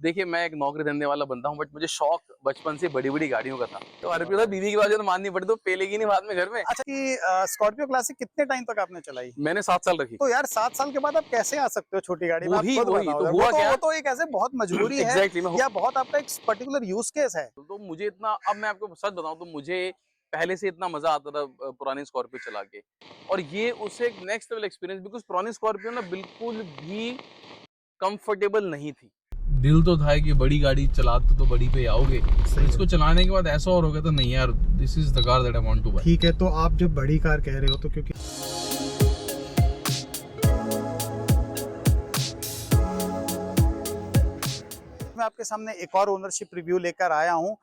देखिए, मैं एक नौकरी धंधे वाला बंदा हूँ, बट मुझे शौक बचपन से बड़ी-बड़ी गाड़ियों का था। तो हर कोई बीवी की बात तो माननी पड़ी, तो पेलेगी नहीं बाद में घर में। अच्छा कि स्कॉर्पियो क्लासिक कितने टाइम तक आपने चलाई? मैंने 7 साल रखी। तो यार 7 साल के बाद आप कैसे आ सकते हो छोटी गाड़ी में? आप खुद वही बताओ तो यार। हुआ क्या? वो तो एक ऐसे बहुत मजबूरी है एग्ज़ैक्टली मैं या बहुत आपका एक पर्टिकुलर यूज़ केस है। तो मुझे इतना अब मैं आपको सच बताऊँ तो मुझे पहले से इतना मज़ा आता था पुरानी स्कॉर्पियो चला के। और ये उससे एक नेक्स्ट लेवल एक्सपीरियंस बिकॉज़ पुरानी स्कॉर्पियो ना बिल्कुल भी कंफर्टेबल नहीं थी। दिल तो था कि बड़ी गाड़ी चलाते तो बड़ी पे आओगे। सही इसको है। चलाने के बाद ऐसा और हो गया तो नहीं यार, this is the car that I want to buy. ठीक है, तो आप जब बड़ी कार कह रहे हो तो क्योंकि मैं आपके सामने एक और ओनरशिप रिव्यू लेकर आया हूँ।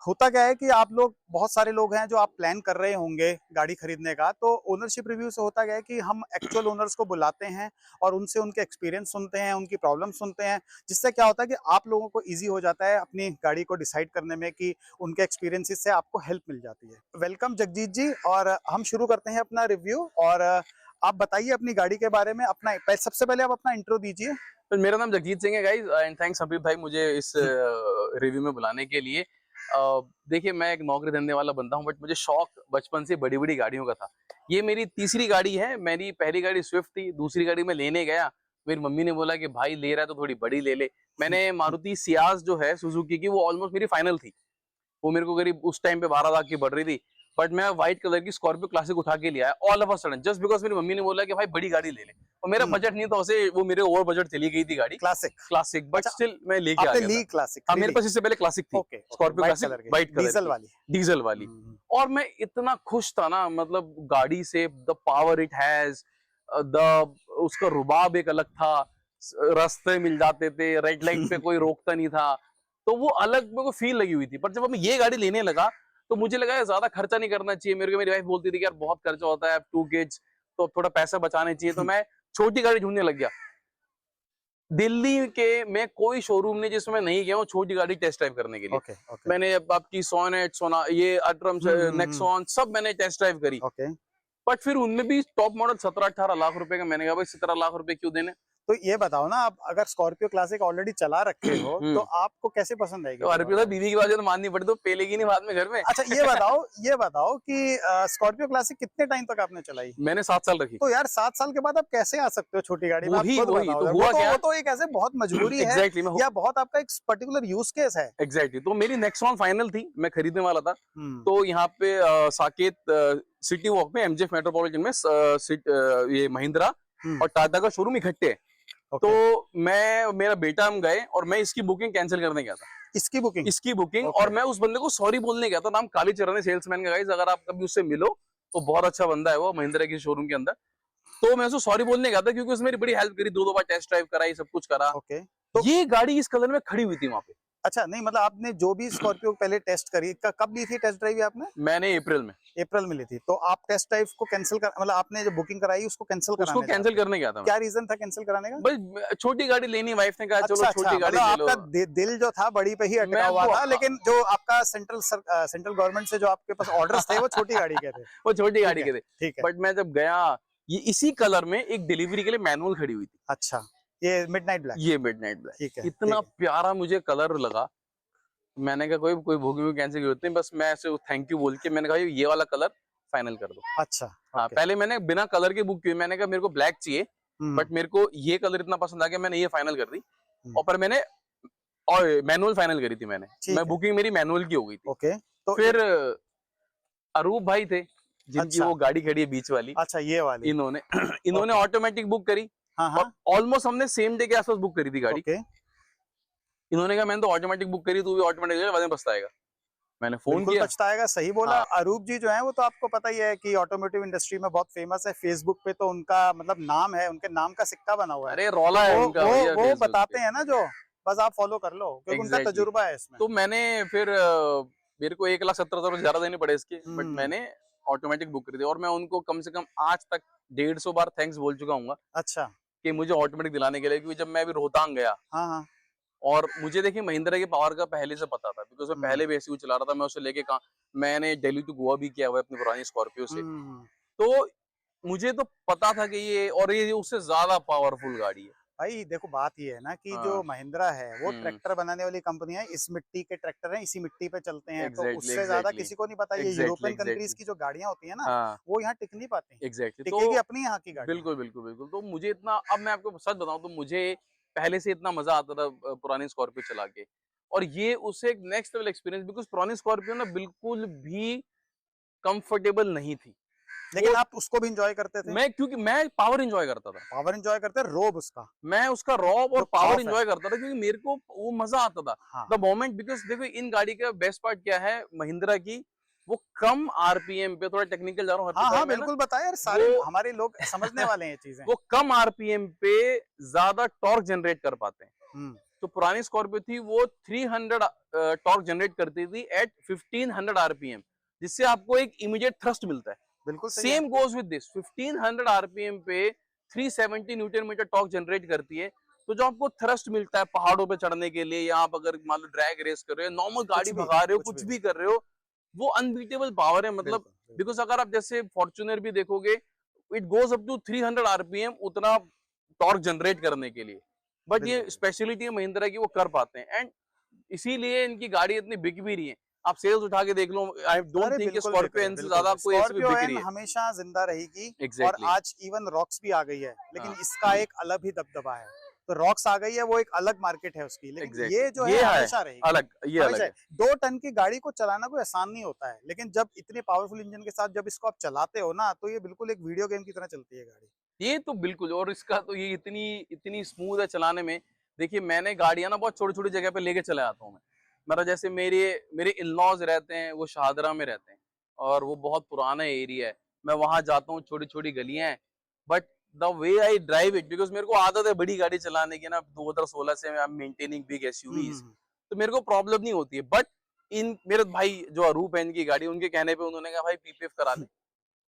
होता क्या है कि आप लोग बहुत सारे लोग हैं जो आप प्लान कर रहे होंगे गाड़ी खरीदने का, तो ओनरशिप रिव्यू से होता क्या है कि हम एक्चुअल ओनर्स को बुलाते हैं और उनसे उनके एक्सपीरियंस सुनते हैं, उनकी प्रॉब्लम सुनते हैं, जिससे क्या होता है कि आप लोगों को ईज़ी हो जाता है अपनी गाड़ी को डिसाइड करने में कि उनके एक्सपीरियंसेस से आपको हेल्प मिल जाती है। वेलकम जगजीत जी, और हम शुरू करते हैं अपना रिव्यू। और आप बताइए अपनी गाड़ी के बारे में, अपना सबसे पहले आप अपना इंट्रो दीजिए। तो मेरा नाम जगजीत सिंह है गाइस एंड थैंक्स हबीब भाई मुझे इस रिव्यू में बुलाने के लिए। देखिए, मैं एक नौकरी धंधे वाला बंदा हूँ, बट मुझे शौक बचपन से बड़ी-बड़ी गाड़ियों का था। ये मेरी तीसरी गाड़ी है। मेरी पहली गाड़ी स्विफ्ट थी, दूसरी गाड़ी मैं लेने गया, मेरी मम्मी ने बोला कि भाई ले रहा है तो थोड़ी बड़ी ले ले। मैंने मारुति सियाज जो है सुजुकी की, वो ऑलमोस्ट मेरी फाइनल थी। वो मेरे को करीब उस टाइम पे 12 लाख की पड़ रही थी। बट मैं व्हाइट कलर की स्कॉर्पियो क्लासिक उठा के लिया है all of a sudden, just because मेरी मम्मी ने बोला कि भाई बड़ी गाड़ी ले ले। और मेरा बजट नहीं था, उसे वो मेरे ओवर बजट चली गई थी गाड़ी क्लासिक। क्लासिक, बट अच्छा, स्टिल मैं लेके आ आपने गया ली था। क्लासिक, हाँ, मेरे खरीदी? पास इससे पहले क्लासिक थी, okay, okay, Scorpio white classic colour की, व्हाइट कलर डीजल की, वाली। डीजल वाली। और मैं इतना खुश था ना, मतलब गाड़ी से the power it has, the उसका रुबाब एक अलग था। रास्ते मिल जाते थे, रेड लाइट पे कोई रोकता नहीं था। तो वो अलग मेरे को फील लगी हुई थी। पर जब मैं ये गाड़ी लेने लगा तो मुझे लगा यार ज्यादा खर्चा नहीं करना चाहिए। मेरे को मेरी वाइफ बोलती थी कि यार बहुत खर्चा होता है, 2 किड्स, तो थोड़ा पैसा बचाने चाहिए। तो मैं छोटी गाड़ी ढूंढने लग गया। दिल्ली के मैं कोई शोरूम नहीं जिसमें मैं नहीं गया हूँ छोटी गाड़ी टेस्ट ड्राइव करने के लिए। Okay, okay. मैंने अब आपकी सोनेट, सोना, ये अट्रम, नेक्सॉन सब मैंने टेस्ट ड्राइव करी। ओके। बट फिर उनमें भी टॉप मॉडल 17-18 लाख रुपए का। मैंने कहा भाई 17 लाख रुपए क्यों देने। तो ये बताओ ना, आप अगर स्कॉर्पियो क्लासिक ऑलरेडी चला रखे हो तो हम्म। आपको कैसे पसंद आएगी तो हर दोबारा? बीवी की बात तो माननी पड़ी, तो पेलेगी नहीं बाद में घर में। अच्छा, ये बताओ कि स्कॉर्पियो क्लासिक कितने टाइम तक आपने चलाई? मैंने 7 साल रखी। तो यार 7 साल के बाद आप कैसे आ सकते हो छोटी गाड़ी में? आप खुद वही बताओ तो यार। हुआ क्या? वो तो एक ऐसे बहुत मजबूरी है एग्जैक्टली मैं या बहुत आपका एक पर्टिकुलर यूज़ केस है। एग्जैक्टली तो मेरी नेक्सॉन फाइनल थी, मैं खरीदने वाला था। हुँ। तो यहाँ पे साकेत सिटी वॉक में एमजेएफ मेट्रोपॉलिटन में ये महिंद्रा हुँ। और टाटा का शोरूम इकट्ठे है। ओके। तो मैं मेरा बेटा हम गए और मैं इसकी बुकिंग कैंसिल करने गया था। इसकी बुकिंग? इसकी बुकिंग, ओके। और मैं उस बंदे को सॉरी बोलने गया था। नाम कालीचरण है सेल्समैन का गाइस, अगर आप कभी उससे मिलो तो बहुत अच्छा बंदा है वो महिंद्रा की शोरूम के अंदर। तो मैं उसको सॉरी बोलने गया था क्योंकि उसने मेरी बड़ी हेल्प करी, 2-2 बार टेस्ट ड्राइव कराई, सब कुछ करा। ओके। तो ये गाड़ी इस कलर में खड़ी हुई थी वहां पे। अच्छा, नहीं मतलब आपने जो भी स्कॉर्पियो पहले टेस्ट करी, कब ली थी टेस्ट ड्राइव ये आपने? मैंने अप्रैल में अप्रैल में ली थी। तो आप टेस्ट ड्राइव को कैंसिल कर मतलब आपने जो बुकिंग कराई उसको कैंसिल उसको कराने कैंसिल चाहते हैं। करने गया था मैं। क्या रीज़न था कैंसिल कराने का? भाई छोटी गाड़ी लेनी, वाइफ ने कहा चलो अच्छा, अच्छा, छोटी गाड़ी मतलब ले लो। आपका दिल जो था बड़ी पे ही अटका मैं हुआ वो था, लेकिन जो आपका सेंट्रल गवर्नमेंट से जो आपके पास ऑर्डर्स थे वो छोटी गाड़ी के थे। वो छोटी ठीक गाड़ी है, के थे। ठीक है। बट मैं जब गया, ये इसी कलर में एक डिलीवरी के लिए मैनुअल खड़ी हुई थी। अच्छा, ये मिडनाइट ब्लैक। ये मिडनाइट ठीक ब्लैक है, इतना ठीक है। प्यारा मुझे कलर लगा। मैंने कहा कोई कोई बुकिंग वुकिंग कैंसिल की जरूरत नहीं, बस मैं ऐसे थैंक यू बोल के मैंने कहा ये वाला कलर फाइनल कर दो। अच्छा, हाँ, ओके। पहले मैंने बिना कलर के बुक की, मैंने कहा मेरे को ब्लैक चाहिए, हुँ, बट मेरे को ये कलर इतना पसंद आ गया, मैंने ये फाइनल कर दी। हुँ। और पर मैंने और मैनुअल फाइनल करी थी मैंने। मैं ठीक है, बुकिंग मेरी मैनुअल की हो गई थी। ओके। तो ये फिर अरूप भाई थे जिनकी अच्छा, वो गाड़ी खड़ी है बीच वाली, अच्छा ये वाली। इन्होंने इन्होंने ओके। ऑटोमेटिक बुक करी। हाँ, और हाँ। ऑलमोस्ट हमने सेम डे के आसपास बुक करी थी गाड़ी। ओके। इन्होंने कहा मैंने तो ऑटोमेटिक बुक करी, तू भी ऑटोमेटिक बाद में पछताएगा। मैंने फोन बिल्कुल किया। पछताएगा, सही बोला। हाँ, अरूप जी जो हैं वो तो आपको पता ही है कि ऑटोमोटिव इंडस्ट्री में बहुत फेमस है। फेसबुक पे तो उनका मतलब नाम है, उनके नाम का सिक्का बना हुआ है। अरे तो रौला है उनका भैया वो फेसबुक बताते पे। हैं ना जो, बस आप फॉलो कर लो क्योंकि उनका एग्जैक्टली तजुर्बा है इसमें। तो मैंने फिर मेरे को 1,70,000 ज्यादा देने पड़े इसके, बट हुँ, मैंने ऑटोमेटिक बुक करी थी। और मैं उनको कम से कम आज तक 150 बार थैंक्स बोल चुका हूँ अच्छा। कि मुझे ऑटोमेटिक दिलाने के लिए। क्योंकि जब मैं अभी रोहतांग गया, हाँ, हाँ। और मुझे देखिए महिंद्रा के पावर का पहले से पता था बिकॉज मैं हुँ, पहले भी ऐसे ही चला रहा था। मैं उसे लेके कहा, मैंने दिल्ली टू गोवा भी किया हुआ है अपनी पुरानी स्कॉर्पियो से। हुँ। तो मुझे तो पता था कि ये, और ये उससे ज्यादा पावरफुल गाड़ी है। भाई देखो बात ये है ना कि हाँ। जो महिंद्रा है वो हम्म। ट्रैक्टर बनाने वाली कंपनी है, इस मिट्टी के ट्रैक्टर हैं, इसी मिट्टी पे चलते हैं, तो एग्जैक्टली उससे ज्यादा एग्जैक्टली किसी को नहीं पता। ये एग्जैक्टली यूरोपियन कंट्रीज एग्जैक्टली की जो गाड़ियां होती है ना, हाँ वो यहाँ टिक नहीं पाती, एग्जैक्टली टिकेगी तो अपनी यहाँ की गाड़ियां। बिल्कुल बिल्कुल बिल्कुल तो मुझे इतना, अब मैं आपको सच बताऊं तो मुझे पहले से इतना मजा आता था पुरानी स्कॉर्पियो चला के, और ये उससे एक नेक्स्ट लेवल एक्सपीरियंस, बिकॉज पुरानी स्कॉर्पियो ना बिल्कुल भी कंफर्टेबल नहीं थी। लेकिन वो आप उसको भी इंजॉय करते थे। मैं, क्योंकि मैं पावर एंजॉय करता था, पावर एंजॉय करते, रोब उसका मैं उसका रॉब और जो पावर खौफ है। एंजॉय करता था, क्योंकि मेरे को वो मजा आता था हाँ द मोमेंट। बिकॉज देखो इन गाड़ी का बेस्ट पार्ट क्या है महिंद्रा की, वो कम आरपीएम पे, थोड़ा टेक्निकल जा रहा हूँ हर हाँ हाँ, मैं ना, बिल्कुल बताया यार, सारे वो हमारे लोग समझने वाले हैं ये चीजें। वो कम आरपीएम पे ज्यादा टॉर्क जनरेट कर पाते हैं। हम्म, तो पुरानी स्कॉर्पियो थी वो 300 टॉर्क जनरेट करती थी एट 1500 आरपीएम, जिससे आपको एक इमीडिएट थ्रस्ट मिलता है। बिल्कुल सही है। Same goes with this, 1500 RPM पे 370 न्यूटन मीटर टॉर्क जनरेट करती है। तो जो आपको थ्रस्ट मिलता है पहाड़ों पे चढ़ने के लिए, या आप अगर मान लो ड्रैग रेस कर रहे हो, नॉर्मल गाड़ी भी भगा रहे हो, कुछ कुछ भी भी कर रहे हो, वो अनबीटेबल पावर है। मतलब बिल्कुल बिल्कुल। बिकॉज अगर आप जैसे फॉर्च्यूनर भी देखोगे, it goes up to 300 RPM उतना टॉर्क जनरेट करने के लिए, बट ये बिल्कुल स्पेशलिटी है महिंद्रा की, वो कर पाते हैं। एंड इसीलिए इनकी गाड़ी इतनी बिक भी रही है। आप सेल्स उठा के देख लो, आई डोंट अरे थिंक बिल्कुल बिक स्कॉर्पियो रहे हैं, एन से बिल्कुल ज्यादा कोई ऐसी भी स्कॉर्पियो बिक एन रही है। हमेशा जिंदा रहेगी। और एग्जैक्टली आज इवन रॉक्स भी आ गई है, लेकिन हाँ इसका एक अलग ही दबदबा है। तो रॉक्स आ गई है, वो एक अलग मार्केट है उसकी, लेकिन ये जो एग्जैक्टली है ये है हमेशा रहेगी। अलग, ये अलग हमेशा है। 2 टन की गाड़ी को चलाना कोई आसान नहीं होता है, लेकिन जब इतने पावरफुल इंजन के साथ जब इसको आप चलाते हो ना, तो ये बिल्कुल एक वीडियो गेम की तरह चलती है गाड़ी। ये तो बिल्कुल, और इसका तो ये इतनी इतनी स्मूथ है चलाने में। देखिए मैंने गाड़ियां ना बहुत छोटी छोटी जगह पे लेके चले आता हूँ मैं। मेरा जैसे मेरे मेरे इन लॉज रहते हैं, वो शाहदरा में रहते हैं, और वो बहुत पुराना एरिया है। मैं वहां जाता हूँ, छोटी छोटी गलियां हैं, but the way I drive it, because मेरे को आदत है बड़ी गाड़ी चलाने की ना, 2016 से I am maintaining big SUVs, hmm. तो मेरे को प्रॉब्लम नहीं होती है। बट इन मेरे भाई जो अरूप है इनकी गाड़ी, उनके कहने पे उन्होंने कहा भाई पीपीएफ करा ले,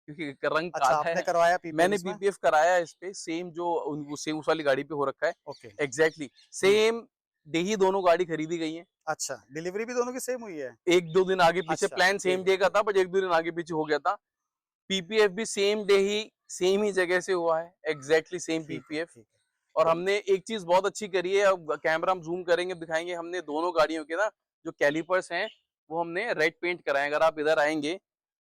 क्योंकि रंग अच्छा, काला आपने है। करवाया पीपीएफ मैंने इसमें? पीपीएफ कराया है इस पे, सेम जो सेम उस वाली गाड़ी पे हो रखा है। ओके। एग्जैक्टली सेम डे ही दोनों गाड़ी खरीदी गई है। अच्छा, डिलीवरी भी दोनों की सेम हुई है? एक दो दिन आगे पीछे, अच्छा, प्लान ठीक सेम है। डे का था, बट एक दो दिन आगे पीछे हो गया था। पीपीएफ भी सेम डे ही सेम ही जगह से हुआ है, एग्जैक्टली सेम ठीक है, पीपीएफ। ठीक है। और तो हमने एक चीज बहुत अच्छी करी है, अब कैमरा हम जूम करेंगे दिखाएंगे, हमने दोनों गाड़ियों के ना जो कैलिपर्स हैं वो हमने रेड पेंट कराए। अगर आप इधर आएंगे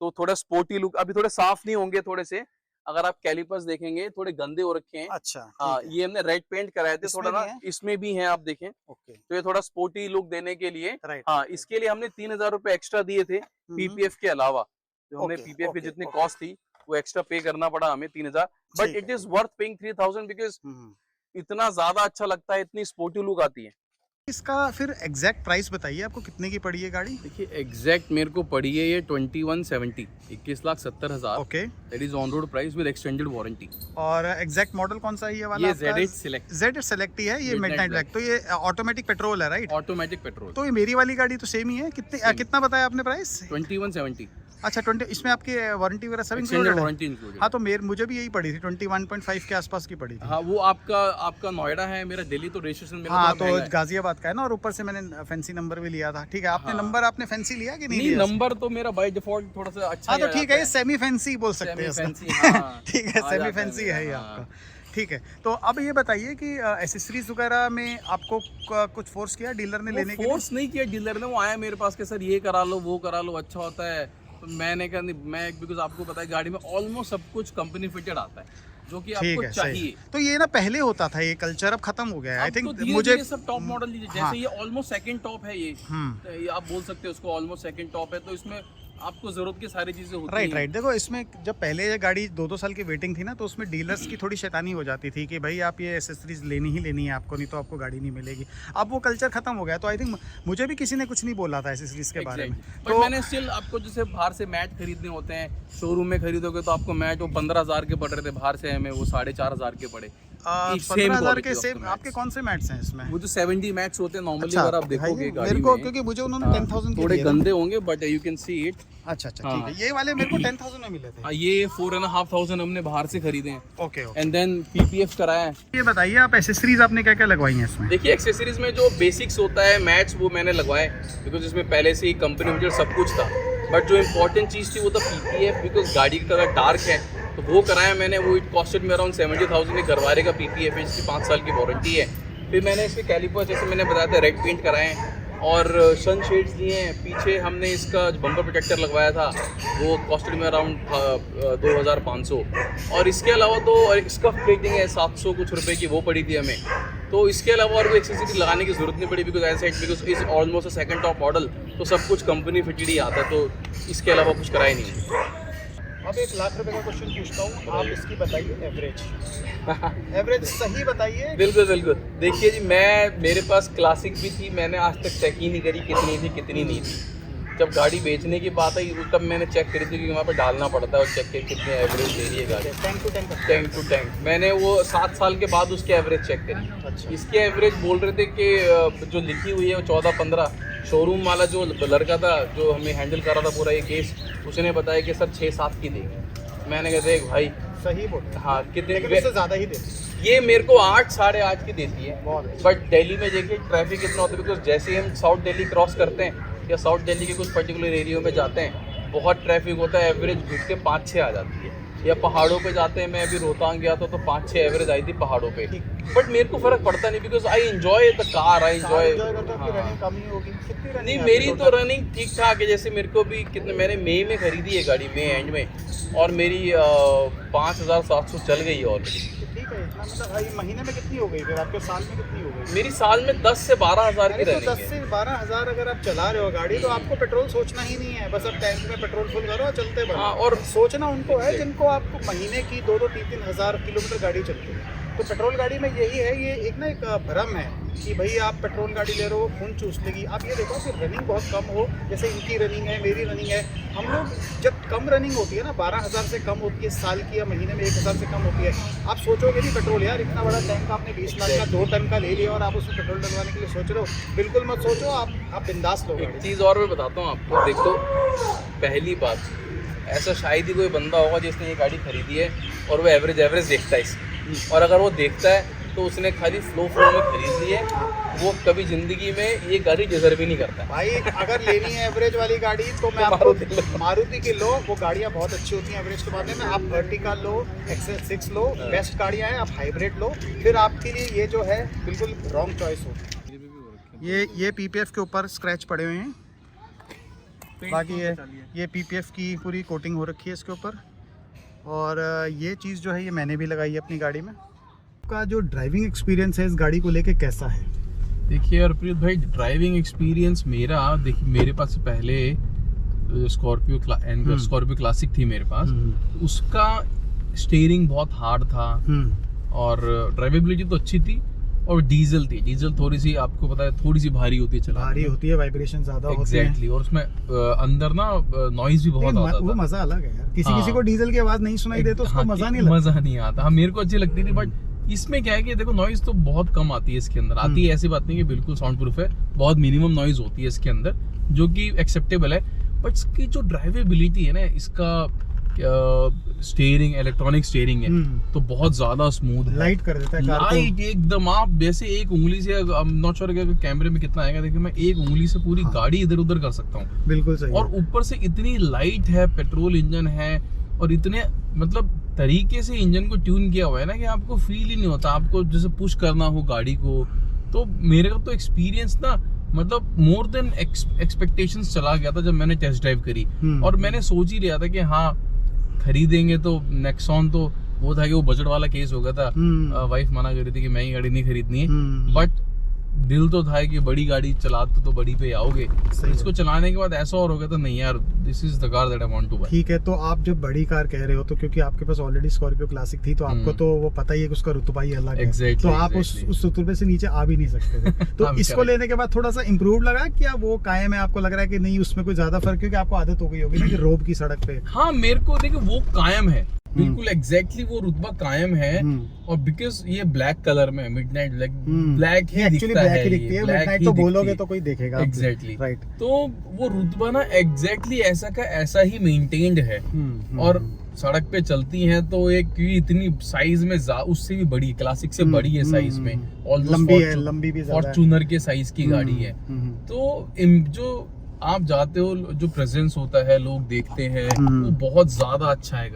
तो थोड़ा स्पोर्टी लुक, अभी थोड़े साफ नहीं होंगे थोड़े से, अगर आप कैलिपर्स देखेंगे थोड़े गंदे हो रखे हैं। अच्छा, हाँ ठीक है। ये हमने रेड पेंट कराए थे, इसमें थोड़ा भी ना है? इसमें भी है, आप देखें ओके, तो ये थोड़ा स्पोर्टी लुक देने के लिए। राइट, हाँ राइट, राइट। इसके लिए हमने 3000 रुपए एक्स्ट्रा दिए थे हम्म, पीपीएफ के अलावा। जो हमने ओके, पीपीएफ की ओके, जितनी ओके। कॉस्ट थी वो एक्स्ट्रा पे करना पड़ा हमें 3000, बट ठीक इट है, इज ठीक वर्थ पेइंग 3000 बिकॉज है। हम्म। इतना ज्यादा अच्छा लगता है, इतनी स्पोर्टी लुक आती है। इसका फिर एग्जैक्ट प्राइस बताइए, आपको कितने की पड़ी है गाड़ी? देखिए एग्जैक्ट मेरे को पड़ी है ये 2170, 21,70,000। Okay. That is on road price with extended warranty. और एग्जैक्ट मॉडल कौन सा है ये वाला ये आपका? ZH Select, जेड सेलेक्ट ही है ये, Midnight मिडनाइट ब्लैक। तो ये ऑटोमेटिक पेट्रोल है, राइट? Automatic petrol. तो ये मेरी वाली गाड़ी तो सेम ही है। कितने Same. कितना बताया आपने प्राइस? 2170 अच्छा, 20। इसमें आपकी वारंटी वगैरह सब एक्सटेंडेड इंक्लूडेड है? Warranty included. हाँ, तो मुझे भी यही पड़ी थी, 21.5 के आसपास की पड़ी थी। हाँ वो आपका नोएडा है, मेरा दिल्ली, तो रजिस्ट्रेशन मेरा हाँ, थोड़ा तो महंगा है। गाजियाबाद का है ना, और ऊपर से मैंने फैंसी नंबर भी लिया था। ठीक है, आपने हाँ। नंबर आपने फैंसी लिया कि नहीं नहीं लिया? नंबर तो मेरा बाय डिफॉल्ट थोड़ा सा अच्छा हाँ, ही तो आ ठीक जाता है, ये सेमी फैंसी बोल सकते हैं सेमी इसको। फैंसी, हाँ ठीक है, आ सेमी जाता है फैंसी है ये मेरा, आपका। हाँ। ठीक है, तो अब ये बताइए कि एसेसरीज वगैरह में आपको कुछ फोर्स किया डीलर ने वो लेने के लिए? फोर्स नहीं किया डीलर ने, वो आया मेरे पास के सर ये करा लो वो करा लो अच्छा होता है। तो मैंने कहा नहीं, मैं बिकॉज आपको पता है गाड़ी में ऑलमोस्ट सब कुछ कंपनी फिटेड आता है, जो कि ठीक आपको है, सही चाहिए। है। तो ये ना पहले होता था ये कल्चर, अब खत्म हो गया है आई अब तो थिंक। धीरे मुझे धीरे सब टॉप मॉडल लीजिए, जैसे हाँ। ये ऑलमोस्ट सेकंड टॉप है ये। हम्म, ये आप बोल सकते हो उसको ऑलमोस्ट सेकंड टॉप है, तो इसमें आपको जरूरत की सारी चीजें होती राइट हैं। राइट। देखो इसमें जब पहले ये गाड़ी 2-2 साल की वेटिंग थी ना, तो उसमें डीलर्स की थोड़ी शैतानी हो जाती थी कि भाई आप ये एसेसरीज लेनी ही लेनी है आपको, नहीं तो आपको गाड़ी नहीं मिलेगी। अब वो कल्चर खत्म हो गया, तो आई थिंक मुझे भी किसी ने कुछ नहीं बोला था एसेसरीज के बारे में। बट तो मैंने स्टिल आपको जैसे बाहर से मैट खरीदने होते हैं, शोरूम में खरीदोगे तो आपको मैट वो 15,000 के पड़ रहे थे, बाहर से हमें वो 4,500 के पड़े। एक same 15,000 quality के of सेम the आपके mats। कौन से मैट्स हैं इसमें? वो जो 70 मैट्स होते हैं नॉर्मली, अच्छा, अगर आप देखोगे दिखाइए गाड़ी मेरे को, में, क्योंकि मुझे उन्होंने हाँ, 10,000 के थोड़े दिए थे। गंदे होंगे but you can see it. अच्छा अच्छा, हाँ। ठीक है। ये वाले मेरे को 10,000 में मिले थे। हाँ, ये 4,500 हमने बाहर से खरीदे हैं, okay okay. And then PPF कराया है। ये बताइए आप एसेसरीज आपने क्या क्या लगवाई हैं इसमें? देखिए एक्सेसरीज में जो बेसिक्स होता है मैट्स वो मैंने लगवाए, बिकॉज इसमें पहले से ही कंपनी मुझे सब कुछ था। बट जो इम्पोर्टेंट चीज़ थी वो था पीपीएफ, बिकॉज गाड़ी का कलर डार्क है, तो वो कराया मैंने, वो इट कॉस्टेड में अराउंड 70,000 में गरवारे का PPFH की 5 साल की वारंटी है। फिर मैंने इसके कैलिपर्स जैसे मैंने बताया था रेड पेंट कराए हैं और सन शेड्स दिए हैं। पीछे हमने इसका बम्पर प्रोटेक्टर लगवाया था, वो कॉस्टेड में अराउंड 2,500। और इसके अलावा तो इसका प्लेटिंग है 700 कुछ रुपए की, वो पड़ी थी हमें। तो इसके अलावा और कोई एक्सेसरी लगाने की जरूरत नहीं पड़ी, because as said because is almost a second top model, तो सब कुछ कंपनी फिटेड ही आता है, तो इसके अलावा कुछ कराया नहीं। अब 1 लाख रुपए का क्वेश्चन पूछता हूँ, आप इसकी बताइए एवरेज एवरेज सही बताइए। बिल्कुल बिल्कुल। देखिए जी, मेरे पास क्लासिक भी थी, मैंने आज तक चेक ही नहीं करी कितनी थी कितनी नहीं थी। जब गाड़ी बेचने की बात आई तब मैंने चेक करी थी, क्योंकि वहाँ पर डालना पड़ता है और चेक कर कितने एवरेज दे रही है गाड़ी टैंक टू टैंक। मैंने वो 7 साल के बाद उसकी एवरेज चेक करी। अच्छा। इसकी एवरेज बोल रहे थे कि जो लिखी हुई है वो 14-15। शोरूम वाला जो लड़का था जो हमें हैंडल कर रहा था पूरा ये केस, उसने बताया कि सर 6-7 की देंगे। मैंने कहा देख भाई सही बोल, हाँ कितने से ज़्यादा ही देती ये मेरे को 8 साढ़े 8 की देती है। बहुत। बट दिल्ली में देखिए ट्रैफिक कितना होता है, बिकॉज जैसे ही हम साउथ दिल्ली क्रॉस करते हैं या साउथ दिल्ली के कुछ पर्टिकुलर एरियो में जाते हैं, बहुत ट्रैफिक होता है, एवरेज घुट के 5-6 आ जाती है। या पहाड़ों पे जाते हैं, मैं अभी रोहतांग गया था तो 5-6 एवरेज आई थी पहाड़ों पे। बट मेरे को फर्क पड़ता नहीं, because I enjoy the car, I enjoy. नहीं मेरी तो रनिंग ठीक ठाक है, जैसे मेरे को भी कितने मैंने मई में खरीदी है गाड़ी, मई एंड में, और मेरी 5,700 चल गई है ऑलरेडी। ठीक है, इतना मतलब महीने में कितनी हो गई फिर आपके, साल में कितनी हो गई? मेरी साल में 10 से 12 हज़ार की रनिंग है। 10 से 12 हज़ार अगर आप चला रहे हो गाड़ी तो आपको पेट्रोल सोचना ही नहीं है, बस अब टैंक में पेट्रोल फुल करो और चलते बढ़ो। हाँ, और सोचना उनको है जिनको आपको महीने की 2-3 हज़ार किलोमीटर गाड़ी चलती है। तो पेट्रोल गाड़ी में यही है, ये एक ना एक भ्रम है कि भाई आप पेट्रोल गाड़ी ले रहे हो खून चूस लेगी। आप ये देखो कि रनिंग बहुत कम हो, जैसे इनकी रनिंग है, मेरी रनिंग है। हम लोग जब कम रनिंग होती है ना, 12,000 से कम होती है साल की, या महीने में 1,000 से कम होती है, आप सोचोगे नहीं पेट्रोल यार इतना बड़ा टैंक आपने 20 लाख का 2 टन का ले लिया और आप उसमें पेट्रोल डलवाने के लिए सोच रहे हो, बिल्कुल मत सोचो। आप बिंदास लो। एक चीज़ और मैं बताता हूँ आपको, देखो पहली बात, ऐसा शायद ही कोई बंदा होगा जिसने ये गाड़ी खरीदी है और वो एवरेज देखता है इसकी, और अगर वो देखता है तो उसने खाली फ्लो में खरीद ली है, वो कभी जिंदगी में ये गाड़ी डिजर्व ही नहीं करता। भाई अगर लेनी है एवरेज वाली गाड़ी तो मैं आपको मारुति की लो, वो गाड़ियाँ बहुत अच्छी होती हैं एवरेज के बारे में। आप वर्टिका लो, एक्सेल 6 लो, बेस्ट गाड़ियाँ हैं। आप हाइब्रिड लो, फिर आपके लिए ये जो है बिल्कुल रॉन्ग चॉइस हो। ये PPF के ऊपर स्क्रैच पड़े हुए हैं, बाकी ये PPF की पूरी कोटिंग हो रखी है इसके ऊपर। और ये चीज़ जो है ये मैंने भी लगाई है अपनी गाड़ी में। आपका जो ड्राइविंग एक्सपीरियंस है इस गाड़ी को लेके कैसा है? देखिए हरप्रीत भाई, ड्राइविंग एक्सपीरियंस मेरा, देखिए मेरे पास पहले स्कॉर्पियो क्लासिक थी मेरे पास, उसका स्टीयरिंग बहुत हार्ड था और ड्राइवेबिलिटी तो अच्छी थी, और डीजल थी। डीजल थोड़ी सी, आपको पता है, थोड़ी सी भारी होती है, भारी होती है, वाइब्रेशन ज्यादा होती है। एग्जैक्टली, और उसमें अंदर ना नॉइज भी बहुत आता था। वो मजा अलग है यार, किसी को डीजल की आवाज नहीं सुनाई दे तो उसको मजा नहीं आता। हाँ, मेरे को अच्छी लगती थी, बट इसमें क्या है कि देखो नॉइज तो बहुत कम आती है इसके अंदर। आती है, ऐसी बात नहीं कि बिल्कुल साउंड प्रूफ है, बहुत मिनिमम नॉइज होती है इसके अंदर, जो कि एक्सेप्टेबल है। बट इसकी जो ड्राइवेबिलिटी है ना, इसका स्टीयरिंग, इलेक्ट्रॉनिक स्टीयरिंग है, तो बहुत ज्यादा स्मूथ है, लाइट कर देता है कार को लाइट एकदम। आप जैसे एक उंगली से, आई एम नॉट श्योर कि कैमरे में कितना आएगा, देखिए मैं एक उंगली से पूरी गाड़ी इधर उधर कर सकता हूँ। बिल्कुल सही। और ऊपर से इतनी लाइट है, पेट्रोल इंजन है, और इतने मतलब तरीके से इंजन को ट्यून किया हुआ है ना कि आपको फील ही नहीं होता, आपको जैसे पुश करना हो गाड़ी को। तो मेरे का तो एक्सपीरियंस ना, मतलब मोर देन एक्सपेक्टेशंस चला गया था जब मैंने टेस्ट ड्राइव करी। और मैंने सोच ही रहा था कि हाँ खरीदेंगे तो नेक्सॉन, तो वो था कि वो बजट वाला केस हो गया था, वाइफ मना कर रही थी कि मैं ही गाड़ी नहीं खरीदनी है, बट दिल तो था कि बड़ी गाड़ी चलाते तो बड़ी पे आओगे। इसको चलाने के बाद ऐसा और हो गया था, नहीं यार, this is the car that I want to buy. ठीक है, तो आप जब बड़ी कार कह रहे हो तो क्योंकि आपके पास ऑलरेडी स्कॉर्पियो क्लासिक थी, तो आपको तो वो पता ही है कि उसका रुतबा ही अलग है, तो आप उस रुतबे से नीचे आ भी नहीं सकते थे। तो इसको लेने के बाद थोड़ा सा इम्प्रूव लगा, क्या वो कायम है? आपको लग रहा है कि नहीं उसमें कोई ज्यादा फर्क, क्योंकि आपको आदत हो गई होगी ना कि रोड की सड़क पे। हाँ, मेरे को देखिए वो कायम है, बिल्कुल एग्जैक्टली वो रुतबा कायम है। और बिकॉज ये ब्लैक कलर में, मिडनाइट ब्लैक ही दिखता है, मिडनाइट तो बोलोगे तो कोई देखेगा। Exactly, right. तो वो रुतबा ना एग्जैक्टली ऐसा का ऐसा ही मेंटेन्ड है। और सड़क पे चलती हैं तो एक इतनी साइज में उससे भी बड़ी, क्लासिक से बड़ी है साइज में, लंबी भी फॉर्च्यूनर के साइज की गाड़ी है। तो जो आप जाते हो, जो प्रेजेंस होता है, लोग देखते हैं, वो बहुत ज्यादा अच्छा है।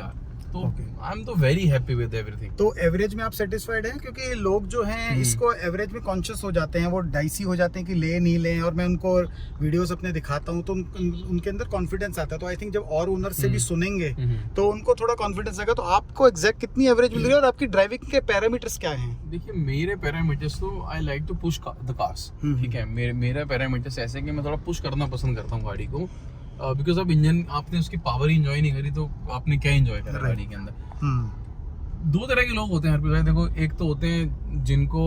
तो Okay. आई एम तो वेरी हैप्पी विद एवरीथिंग। तो एवरेज में आप सेटिस्फाइड हैं? क्योंकि लोग जो हैं इसको एवरेज में कॉन्शियस हो जाते हैं, वो डाइसी हो जाते हैं कि ले नहीं लें, और मैं उनको वीडियोस अपने दिखाता हूँ तो उनके अंदर कॉन्फिडेंस आता है। तो आई थिंक जब और ओनर से भी सुनेंगे तो उनको थोड़ा कॉन्फिडेंस आएगा। तो आपको एग्जैक्ट कितनी एवरेज मिल रही है और आपकी ड्राइविंग के पैरामीटर्स क्या हैं? देखिए मेरे पैरामीटर्स तो I like to push the cars, ठीक है। मेरा पैरामीटर्स ऐसे कि मैं थोड़ा पुश करना पसंद करता हूँ गाड़ी को, बिकॉज अब इंजन आपने उसकी पावर ही इंजॉय नहीं करी तो आपने क्या इंजॉय करा गाड़ी के अंदर। दो तरह के लोग होते हैं हर भाई, देखो एक तो होते हैं जिनको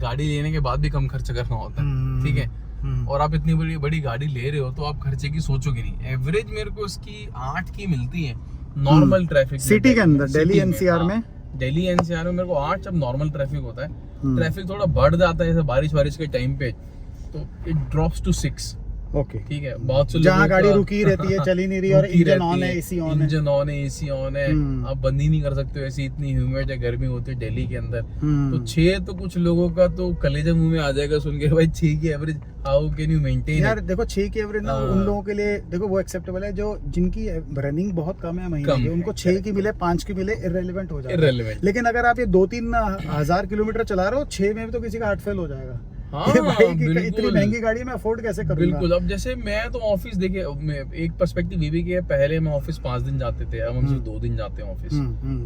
गाड़ी लेने के बाद भी कम खर्च करना होता है, ठीक है, और आप इतनी बड़ी बड़ी गाड़ी ले रहे हो तो आप खर्चे की सोचोगे नहीं। एवरेज मेरे को इसकी 8 की मिलती है नॉर्मल ट्रैफिक सिटी के अंदर, दिल्ली एनसीआर में। दिल्ली एनसीआर में मेरे को 8 जब नॉर्मल ट्रैफिक होता है, ट्रैफिक थोड़ा बढ़ जाता है जैसे बारिश के टाइम पे, तो इट ड्रॉप्स टू 6। ओके, ठीक है। बहुत से जहाँ गाड़ी रुकी रहती है, चली नहीं रही, और इंजन ऑन है, एसी ऑन है, इंजन ऑन है, एसी ऑन है, आप बंद ही नहीं कर सकते हो, ऐसी इतनी ह्यूमिड है, गर्मी होती है दिल्ली के अंदर। तो 6 तो कुछ लोगों का तो कलेजा मुंह में आ जाएगा सुन के, भाई 6 की average how can you maintain. यार देखो 6 की एवरेज ना उन लोगों के लिए देखो वो एक्सेप्टेबल है जो जिनकी रनिंग बहुत कम है महीने की, उनको 6 की मिले 5 की मिले इररेलेवेंट हो जाएगा। लेकिन अगर आप ये 2-3 हजार किलोमीटर चला रहे हो, 6 में भी तो किसी का हार्ट फेल हो जाएगा। हाँ, भाई इतनी महंगी गाड़ी में अफोर्ड कैसे करूंगा? बिल्कुल। अब जैसे मैं तो ऑफिस देखिए, एक पर्सपेक्टिव ये भी कि पहले हम ऑफिस 5 दिन जाते थे, अब हम सिर्फ 2 दिन जाते हैं ऑफिस,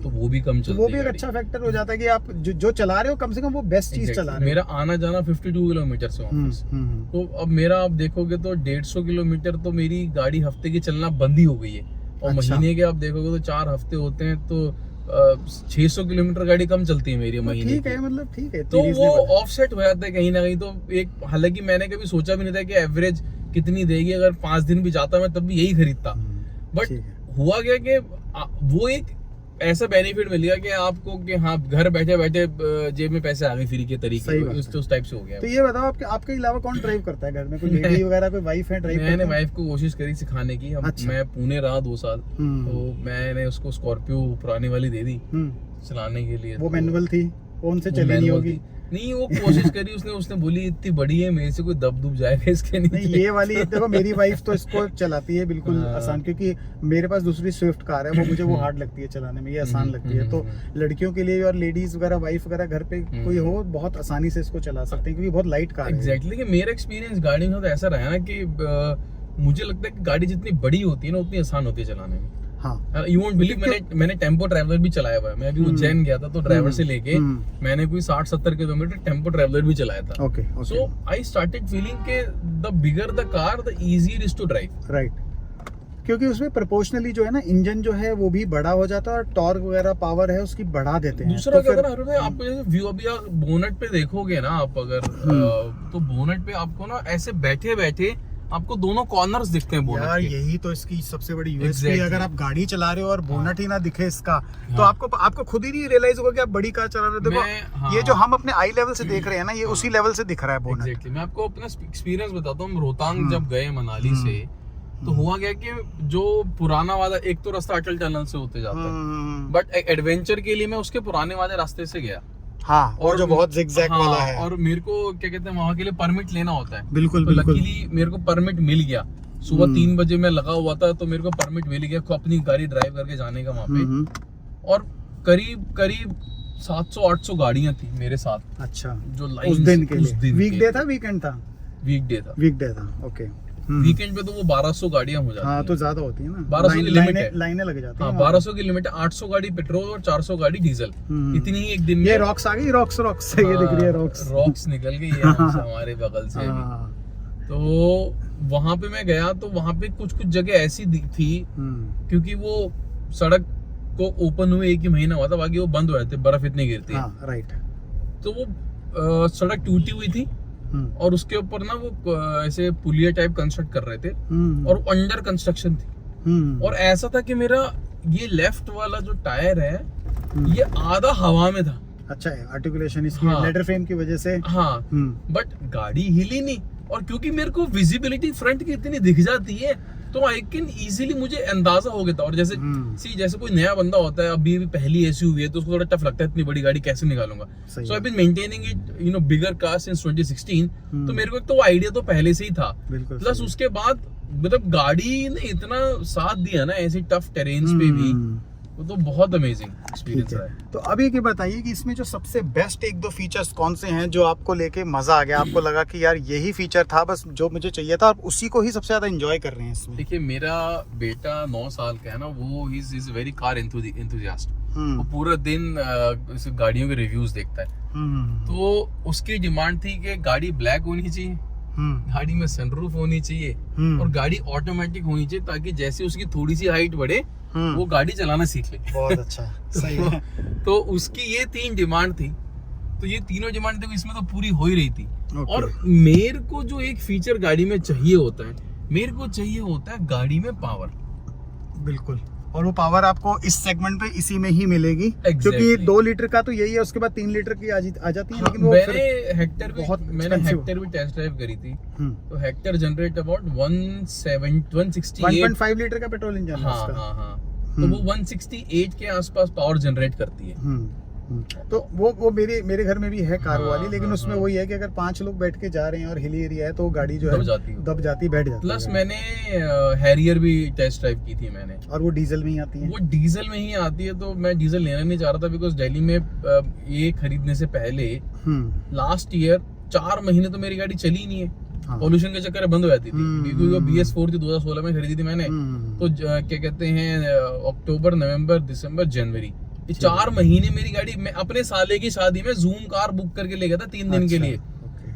तो वो भी कम चलती है। वो भी एक अच्छा फैक्टर हो जाता है कि आप जो चला रहे हो कम से कम वो बेस्ट चीज चला रहे हो। मेरा आना जाना 52 किलोमीटर से ऑफिस, तो अब मेरा आप देखोगे तो 150 किलोमीटर तो मेरी गाड़ी हफ्ते की चलना बंद ही हो गई है, और महीने के आप देखोगे तो 4 हफ्ते होते हैं, तो 600 किलोमीटर गाड़ी कम चलती है मेरी महीने। ठीक है, मतलब ठीक है, तो वो ऑफसेट हो जाता है कहीं ना कहीं। तो एक, हालांकि मैंने कभी सोचा भी नहीं था कि एवरेज कितनी देगी, अगर 5 दिन भी जाता मैं तब भी यही खरीदता, बट हुआ क्या कि वो एक ऐसा बेनिफिट मिल गया कि आपको कि हाँ घर बैठे बैठे जेब में पैसे आ गए फ्री के तरीके, उस टाइप से हो गया। तो ये बताओ आपके अलावा कौन ड्राइव करता है घर में? कोई लेडी वगैरह, कोई वाइफ है ड्राइव? मैंने वाइफ को कोशिश करी सिखाने की। अच्छा। मैं पुणे रहा 2 साल, तो मैंने उसको स्कॉर्पियो पुरानी वाली दे दी चलाने के लिए। वो मैनुअल थी, कौन से चली नहीं होगी? नहीं, वो कोशिश करी उसने बोली इतनी बड़ी है, मेरे से कोई दब जाएगा इसके नीचे। नहीं, ये वाली देखो मेरी वाइफ तो इसको चलाती है बिल्कुल आसान, क्योंकि मेरे पास दूसरी स्विफ्ट कार है, वो मुझे वो हार्ड लगती है चलाने में, ये आसान लगती है। तो लड़कियों के लिए और लेडीज वगैरह, वाइफ वगैरह घर पे कोई हो, बहुत आसानी से इसको चला सकते हैं, क्योंकि बहुत लाइट कार है। एग्जैक्टली। मेरा एक्सपीरियंस गाड़ी में तो ऐसा रहा ना कि मुझे लगता है कि गाड़ी जितनी बड़ी होती है ना उतनी आसान होती है चलाने में। हाँ, यू वोंट बिलीव, मैंने टेम्पो ट्रैवलर भी चलाया हुआ है। मैं अभी उज्जैन गया था तो ड्राइवर से लेके मैंने कोई 60-70 किलोमीटर टेम्पो ट्रैवलर भी चलाया था। Okay, so I started feeling के the bigger the car the easier is to drive. Right, क्योंकि उसमें प्रोपोर्शनली जो है ना इंजन जो है वो भी बड़ा हो जाता है, और टॉर्क वगैरह पावर है उसकी बढ़ा देते हैं। दूसरा क्या होता है ना, आपको जैसे व्यू अभी आप बोनट पे देखोगे ना आप अगर, तो बोनट पे आपको ना ऐसे बैठे बैठे आपको दोनों कॉर्नर्स दिखते हैं बोनट यार के। यही तो इसकी सबसे बड़ी यूएसपी है। अगर आप गाड़ी चला रहे हो और बोनट ही ना दिखे इसका, तो आपको खुद ही नहीं रियलाइज होगा कि आप बड़ी कार चला रहे हो। देखो ये जो हम अपने आई लेवल से देख रहे हैं ना, ये उसी लेवल से दिख रहा है बोनट। एग्जैक्टली। मैं आपको अपना एक्सपीरियंस बताता हूँ। रोहतांग जब गए मनाली से, तो हुआ क्या कि जो पुराना वाला एक तो रास्ता अटल टनल से होते जाता है, बट एडवेंचर के लिए मैं उसके पुराने वाले रास्ते से गया। हाँ, और जो बहुत जिगजैग वाला है, और मेरे को क्या कहते हैं वहाँ के लिए परमिट लेना होता है। बिल्कुल तो बिल्कुल। लकीली मेरे को परमिट मिल गया। सुबह 3 बजे मैं लगा हुआ था, तो मेरे को परमिट मिल गया अपनी गाड़ी ड्राइव करके जाने का वहाँ पे। और करीब 700-800 गाड़ियाँ थी मेरे साथ। अच्छा, जो लाइन उस दिन के लिए वीकडे था, वीकेंड था? वीकडे था। ओके। वीकेंड पे तो वो 1200 गाड़ियां हो जाती हैं। हाँ, तो ज्यादा होती है ना, 1200 की लिमिट है, लाइनें लग जाती हैं। 1200 की लिमिट है, 800 गाड़ी पेट्रोल और 400 गाड़ी डीजल, इतनी ही एक दिन में। ये रॉक्स आ गई, रॉक्स ये दिख रही है, रॉक्स निकल गई है हमारे बगल से भी। तो वहां पे मैं गया, तो वहां पे कुछ जगह ऐसी थी, क्योंकि वो सड़क को ओपन हुए 1 ही महीना हुआ था, बाकी वो बंद हो जाते, बर्फ इतनी गिरती है। राइट। तो वो सड़क टूटी हुई थी, और उसके ऊपर ना वो ऐसे पुलिया टाइप कंस्ट्रक्ट कर रहे थे, और अंडर कंस्ट्रक्शन थी। और ऐसा था कि मेरा ये लेफ्ट वाला जो टायर है ये आधा हवा में था। अच्छा है, आर्टिकुलेशन इसकी लेडर फ्रेम की वजह से। हाँ, बट गाड़ी हिली नहीं, और क्योंकि मेरे को विजिबिलिटी फ्रंट की इतनी दिख जाती है, तो आई कैन इजीली, मुझे अंदाजा हो गया था। और जैसे कोई नया बंदा होता है, अभी पहली एसयूवी है, तो उसको थोड़ा टफ लगता है, इतनी बड़ी गाड़ी कैसे निकालूंगा। So I been maintaining it bigger car since 2016। तो मेरे को एक तो वो आइडिया तो पहले से ही था, प्लस उसके बाद मतलब गाड़ी ने इतना साथ दिया ना ऐसे टफ टेरेन्स पे भी, वो तो बहुत अमेजिंग एक्सपीरियंस ठीक रहा है। है। तो अब ये बताइए कि इसमें जो सबसे बेस्ट एक दो फीचर्स कौन से हैं जो आपको लेके मजा आ गया, आपको लगा कि यार यही फीचर था बस जो मुझे चाहिए था, आप उसी को ही सबसे ज्यादा एंजॉय कर रहे हैं इसमें? देखिए मेरा बेटा 9 साल का है ना, वो इज वेरी कार एंथुसियास्ट। वो पूरा दिन इस गाड़ियों के रिव्यूज देखता है। तो उसकी डिमांड थी कि गाड़ी ब्लैक होनी चाहिए, गाड़ी में सनरूफ होनी चाहिए और गाड़ी ऑटोमेटिक होनी चाहिए, ताकि जैसे उसकी थोड़ी सी हाइट बढ़े वो गाड़ी चलाना सीख ले। बहुत अच्छा, सही है। तो उसकी ये 3 डिमांड थी, तो ये तीनों डिमांड देखो इसमें तो पूरी हो ही रही थी। और मेरे को जो एक फीचर गाड़ी में चाहिए होता है, मेरे को चाहिए होता है गाड़ी में पावर। बिल्कुल, और वो पावर आपको इस सेगमेंट पे इसी में ही मिलेगी। क्योंकि 2 लीटर का तो यही है, उसके बाद 3 लीटर की आ जाती है। लेकिन वो मैंने हेक्टर भी टेस्ट ड्राइव करी थी। तो हेक्टर जनरेट अबाउट 168 लीटर का पेट्रोल इंजन है उसका। हाँ। तो वो 168 के आसपास पावर जनरेट करती है। तो वो मेरे घर में भी है कार वाली, लेकिन उसमें हाँ। वही है कि अगर 5 लोग बैठ के जा रहे हैं और हिली एरिया है तो गाड़ी जो है दब जाती बैठ जाती है। प्लस मैंने हैरियर भी टेस्ट ड्राइव की थी मैंने, और वो डीजल में ही आती है। वो डीजल में ही आती है। तो मैं डीजल लेना नहीं चाह रहा था, बिकॉज दिल्ली में ये खरीदने से पहले लास्ट ईयर 4 महीने तो मेरी गाड़ी चली ही नहीं है। पॉल्यूशन के चक्कर में बंद हो जाती थी, क्योंकि वो BS4 थी, 2016 में खरीदी थी मैंने। तो क्या कहते हैं, अक्टूबर, नवंबर, दिसंबर, जनवरी, ये 4 महीने मेरी गाड़ी, मैं अपने साले की शादी में जूम कार बुक करके ले गया था 3 दिन के लिए।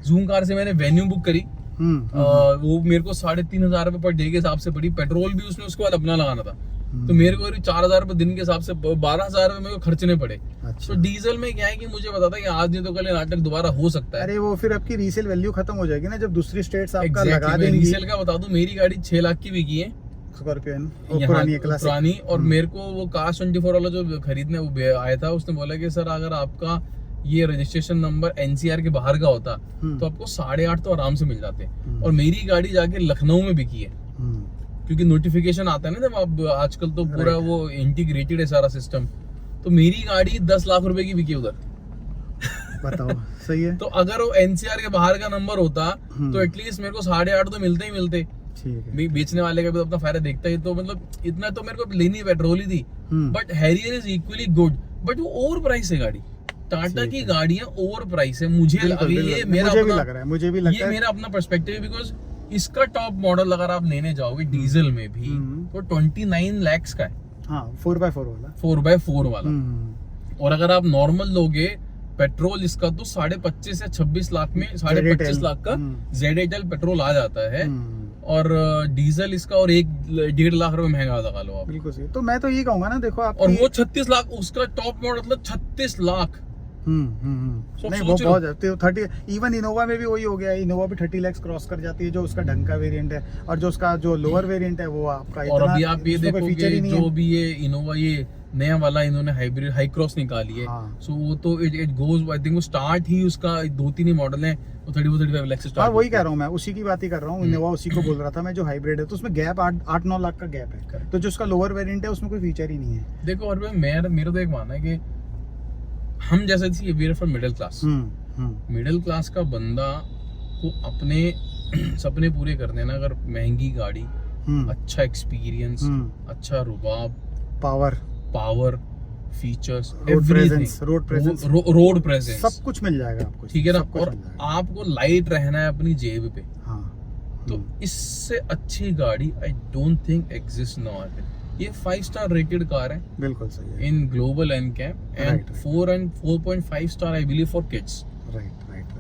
जूम कार से मैंने वेन्यू बुक करी। वो मेरे को 3,500 रुपए पर डे के हिसाब से पड़ी। पेट्रोल भी उसने उसके बाद अपना लगाना था। तो मेरे को 4,000 रुपए दिन के हिसाब से 12,000 रुपए मेरे को खर्चने पड़े। तो डीजल में क्या है कि मुझे पता था कि आज नहीं तो कल नाटक दोबारा हो सकता है। अरे वो फिर आपकी रीसेल वैल्यू खत्म हो जाएगी ना, जब दूसरी स्टेट्स आपका लगा देंगी। रीसेल का बता दूं, मेरी गाड़ी 6 लाख की बिकी है, स्कॉर्पियन पुरानी। और मेरे को वो कार 24 वाला जो खरीदने वो आया था, उसने बोला कि सर अगर आपका ये रजिस्ट्रेशन नंबर NCR के बाहर का होता तो आपको 8.5 तो आराम से मिल जाते। और मेरी गाड़ी जाके लखनऊ में बिकी है, क्योंकि नोटिफिकेशन आता है ना जब आप, आजकल तो पूरा वो इंटीग्रेटेड है सारा सिस्टम। तो मेरी गाड़ी 10 लाख रुपए की बिकी उधर। बताओ, सही है। तो अगर वो NCR के बाहर का नंबर होता तो एटलीस्ट मेरे को 8.5 तो मिलते ही मिलते। बेचने वाले का भी तो अपना फायदा देखता ही। तो मतलब इतना तो मेरे को लेनी पेट्रोल ही थी। But Harrier is equally good, but वो ओवर प्राइस है गाड़ी। टाटा की गाड़ियां ओवर प्राइस है, मुझे ये मेरा अपना पर्सपेक्टिव है। बिकॉज इसका टॉप मॉडल अगर आप लेने जाओगे डीजल में भी तो 29 lakhs का है। हाँ, 4x4 वाला। और अगर आप नॉर्मल लोगे पेट्रोल इसका तो 25.5 या 26 लाख में, 25.5 लाख का ZL पेट्रोल आ जाता है। और डीजल इसका और 1-1.5 लाख रुपए महंगा लगा लो आप। बिल्कुल सही। तो मैं तो ये कहूंगा ना, देखो आप, और वो 36 लाख उसका टॉप मॉडल, मतलब 36 लाख। नहीं वो बहुत है। 30 इवन इनोवा में भी वही हो गया। इनोवा भी 30 लाख क्रॉस कर जाती है, जो उसका ढंग का वेरिएंट है। और जो उसका जो लोअर वेरिएंट है वो आपका और अभी आप ये देखोगे जो भी ये इनोवा ये नया वाला इन्होंने हाइब्रिड हाई क्रॉस निकाली है। सो वो तो इट गोज, आई थिंक वो स्टार्ट ही उसका 2-3 ही मॉडल है, वो 35 लाख से स्टार्ट। हाँ, वही कह रहा हूँ मैं, उसी की बात ही कर रहा हूँ। इनोवा उसी को बोल रहा था मैं, जो हाइब्रिड है तो उसमें गैप 8-9 लाख का गैप है। तो जो उसका लोअर वेरिएंट है उसमें कोई फीचर ही नहीं है। देखो और मेरा तो एक मानना है कि हम जैसे थी we are from middle class. Middle class का बंदा को अपने सपने पूरे करने ना, अगर महंगी गाड़ी, अच्छा एक्सपीरियंस, अच्छा रुबाब, पावर फीचर्स, रोड प्रेजेंस सब कुछ मिल जाएगा आपको, ठीक है ना। और आपको लाइट रहना है अपनी जेब पे। तो इससे अच्छी गाड़ी I don't think exist now. ये 5 स्टार रेटेड कार है, बिल्कुल सही है, in global NCAP and 4.5 star I believe for kids. Right.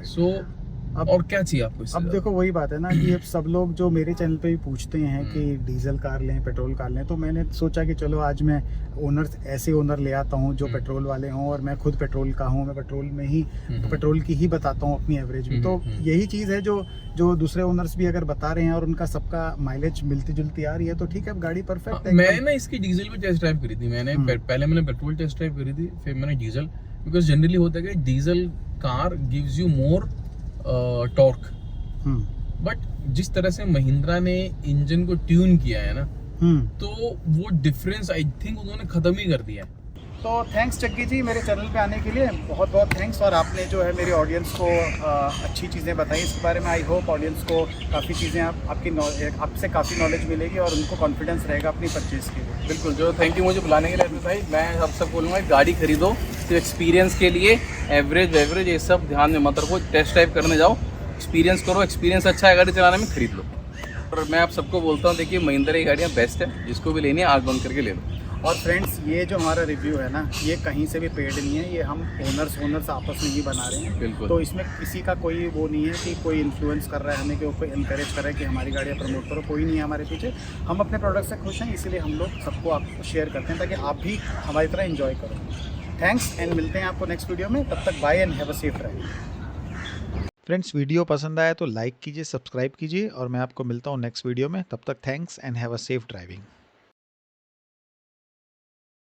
So और क्या चाहिए आपको इससे? अब देखो वही बात है ना कि अब सब लोग जो मेरे चैनल पे भी पूछते हैं कि डीजल कार लें, पेट्रोल कार लें, तो मैंने सोचा कि चलो आज मैं ऐसे ओनर ले आता हूँ जो पेट्रोल वाले हों। और मैं खुद पेट्रोल का हूँ, मैं पेट्रोल में ही पेट्रोल की ही बताता हूँ अपनी एवरेज में। तो यही चीज़ है जो दूसरे ओनर्स भी अगर बता रहे हैं और उनका सबका माइलेज मिलती जुलती आ रही है, तो ठीक है, गाड़ी परफेक्ट है। मैंने ना इसकी डीजल भी टेस्ट ड्राइव करी थी। पहले मैंने पेट्रोल टेस्ट ड्राइव करी थी, फिर मैंने डीजल। बिकॉज जनरली होता है कि diesel car gives you more torque. But जिस तरह से महिंद्रा ने इंजन को ट्यून किया है ना, तो वो डिफरेंस आई थिंक उन्होंने खत्म ही कर दिया है। तो थैंक्स चक्की जी मेरे चैनल पे आने के लिए, बहुत बहुत थैंक्स। और आपने जो है मेरी ऑडियंस को अच्छी चीज़ें बताई इसके बारे में। आई होप ऑडियंस को काफ़ी चीज़ें आपसे काफ़ी नॉलेज मिलेगी और उनको कॉन्फिडेंस रहेगा अपनी परचेज़ के लिए। बिल्कुल, जो थैंक यू मुझे बुलाने के लिए। भाई मैं अब सब बोलूँगा गाड़ी खरीदो तो एक्सपीरियंस के लिए, एवरेज ये सब ध्यान में मत रखो, टेस्ट ड्राइव करने जाओ, एक्सपीरियंस करो, एक्सपीरियंस अच्छा है गाड़ी चलाने में, खरीद लो। और मैं आप सबको बोलता हूँ देखिए महिंद्रा की गाड़ियाँ बेस्ट है, जिसको भी लेनी है आँख बंद करके ले लो। और फ्रेंड्स ये जो हमारा रिव्यू है ना, ये कहीं से भी पेड नहीं है, ये हम ओनर्स आपस में ही बना रहे हैं। बिल्कुल। तो इसमें किसी का कोई वो नहीं है कि कोई इन्फ्लुएंस कर रहा है हमें, कि कोई इनकरेज कर रहा है कि हमारी गाड़ियाँ प्रमोट करो, कोई नहीं है हमारे पीछे। हम अपने प्रोडक्ट से खुश हैं, इसीलिए हम लोग सबको आपको शेयर करते हैं ताकि आप भी हमारी तरह एंजॉय करो। थैंक्स एंड मिलते हैं आपको नेक्स्ट वीडियो में, तब तक bye and have a safe drive. Friends video पसंद आया तो लाइक कीजिए, सब्सक्राइब कीजिए और मैं आपको मिलता हूँ नेक्स्ट वीडियो में। तब तक thanks and have a safe driving.